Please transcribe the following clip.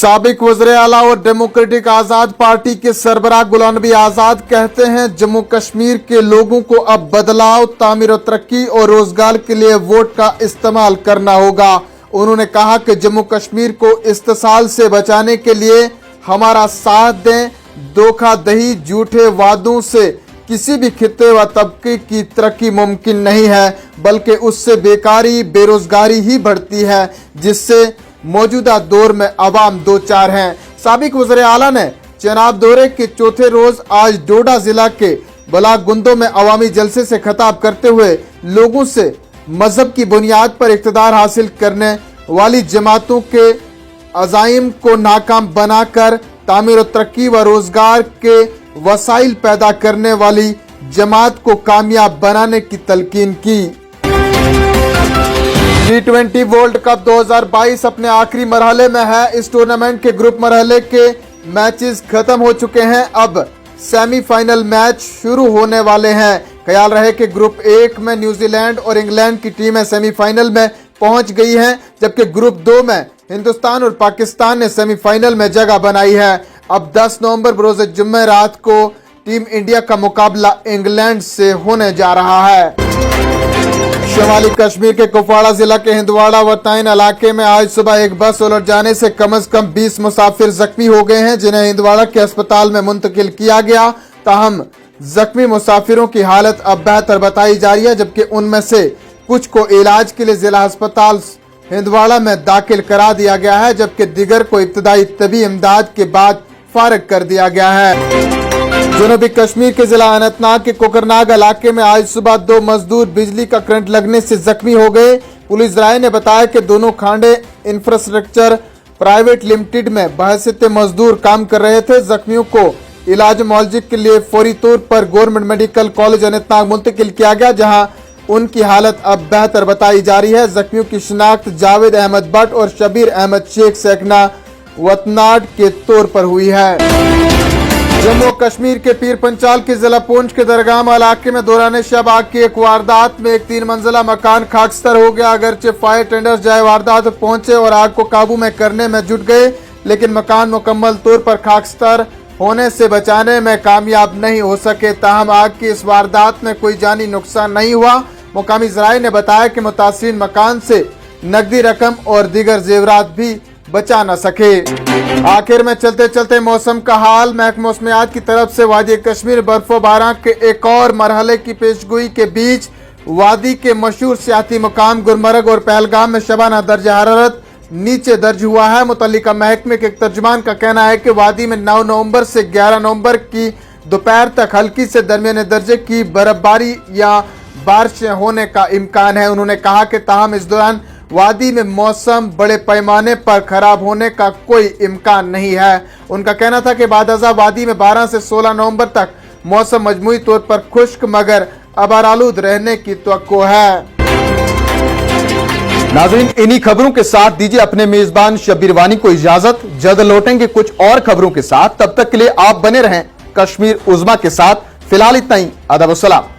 साबिक वज़ीर आला और डेमोक्रेटिक आजाद पार्टी के सरबराह गुलाम नबी आजाद कहते हैं जम्मू कश्मीर के लोगों को अब बदलाव, तामीर और तरक्की और रोजगार के लिए वोट का इस्तेमाल करना होगा। उन्होंने कहा कि जम्मू कश्मीर को इस्तेसाल से बचाने के लिए हमारा साथ दें। धोखाधड़ी, झूठे वादों से किसी भी खित्ते व तबके की तरक्की मुमकिन नहीं है, बल्कि उससे बेकारी, बेरोजगारी ही बढ़ती है, जिससे मौजूदा दौर में अवाम दो चार हैं। साबिक वज़ीर आला ने चनाब दौरे के चौथे रोज आज डोडा जिला के बलागुंदो में अवामी जलसे से खिताब करते हुए लोगों से मजहब की बुनियाद पर इख्तिदार हासिल करने वाली जमातों के अज़ाइम को नाकाम बनाकर तामीर और तरक्की व रोजगार के वसाइल पैदा करने वाली जमात को कामयाब बनाने की तलकीन की। T20 वर्ल्ड कप 2022 अपने आखिरी मरहले में है। इस टूर्नामेंट के ग्रुप मरहले के मैचेस खत्म हो चुके हैं। अब सेमीफाइनल मैच शुरू होने वाले हैं। ख्याल रहे कि ग्रुप 1 में न्यूजीलैंड और इंग्लैंड की टीमें सेमीफाइनल में पहुंच गई हैं, जबकि ग्रुप 2 में हिंदुस्तान और पाकिस्तान ने सेमीफाइनल में जगह बनाई है। अब 10 नवंबर बरोज जुम्मे रात को टीम इंडिया का मुकाबला इंग्लैंड से होने जा रहा है। शुमाली कश्मीर के कुपवाड़ा जिला के हिंदवाड़ा व ताइन इलाके में आज सुबह एक बस उलट जाने से कम 20 मुसाफिर जख्मी हो गए हैं, जिन्हें हिंदवाड़ा के अस्पताल में मुंतकिल किया गया। ताहम जख्मी मुसाफिरों की हालत अब बेहतर बताई जा रही है, जबकि उनमें से कुछ को इलाज के लिए जिला अस्पताल हिंदवाड़ा में दाखिल करा दिया गया है, जबकि दिगर को इब्तदाई तबी इमदाद के बाद फारिग कर दिया गया है। जनूबी कश्मीर के जिला अनंतनाग के कोकरनाग इलाके में आज सुबह 2 मजदूर बिजली का करंट लगने से जख्मी हो गए। पुलिस राय ने बताया कि दोनों खांडे इंफ्रास्ट्रक्चर प्राइवेट लिमिटेड में बहसियत मजदूर काम कर रहे थे। जख्मियों को इलाज मुआवजे के लिए फौरी तौर पर गवर्नमेंट मेडिकल कॉलेज अनंतनाग मुंतकिल किया गया, जहां उनकी हालत अब बेहतर बताई जा रही है। जख्मियों की शिनाख्त जावेद अहमद भट्ट और शबीर अहमद शेख सेकना वतनाड के तौर पर हुई है। जम्मू कश्मीर के पीर पंचाल के जिला पुंछ के दरगाम इलाके में दौरान शब आग की एक वारदात में एक 3 मंजिला मकान खाकस्तर हो गया। अगरचे फायर टेंडर्स जाए वारदात पहुंचे और आग को काबू में करने में जुट गए, लेकिन मकान मुकम्मल तौर पर खाकस्तर होने से बचाने में कामयाब नहीं हो सके। ताहम आग की इस वारदात में कोई जानी नुकसान नहीं हुआ। मुकामी ज़राए ने बताया कि मुतासिर मकान से नकदी रकम और दीगर जेवरात भी बचा न सके। आखिर में चलते चलते मौसम का हाल। महकमा मौसमियात की तरफ से वादी कश्मीर बर्फबारी के एक और मरहले की पेशगोई के बीच वादी के मशहूर सियाती मुकाम गुलमर्ग और पहलगाम में शबाना दर्जा हरारत नीचे दर्ज हुआ है। मुतल्लिका महकमे के एक तर्जुमान का कहना है कि वादी में 9 नवंबर से 11 नवंबर की दोपहर तक हल्की से दरमियाने दर्जे की बर्फबारी या बारिशें होने का इम्कान है। उन्होंने कहा कि ताहम इस दौरान वादी में मौसम बड़े पैमाने पर खराब होने का कोई इम्कान नहीं है। उनका कहना था कि बादअज़ा वादी में 12 से 16 नवंबर तक मौसम मजमूई तौर पर खुश्क मगर अबारालूद रहने की तवक्को है। नाज़रीन, इन्हीं खबरों के साथ दीजिए अपने मेजबान शब्बीर वानी को इजाजत। जल्द लौटेंगे कुछ और खबरों के साथ, तब तक के लिए आप बने रहें कश्मीर उज़्मा के साथ। फिलहाल इतना ही। अदब व सलाम।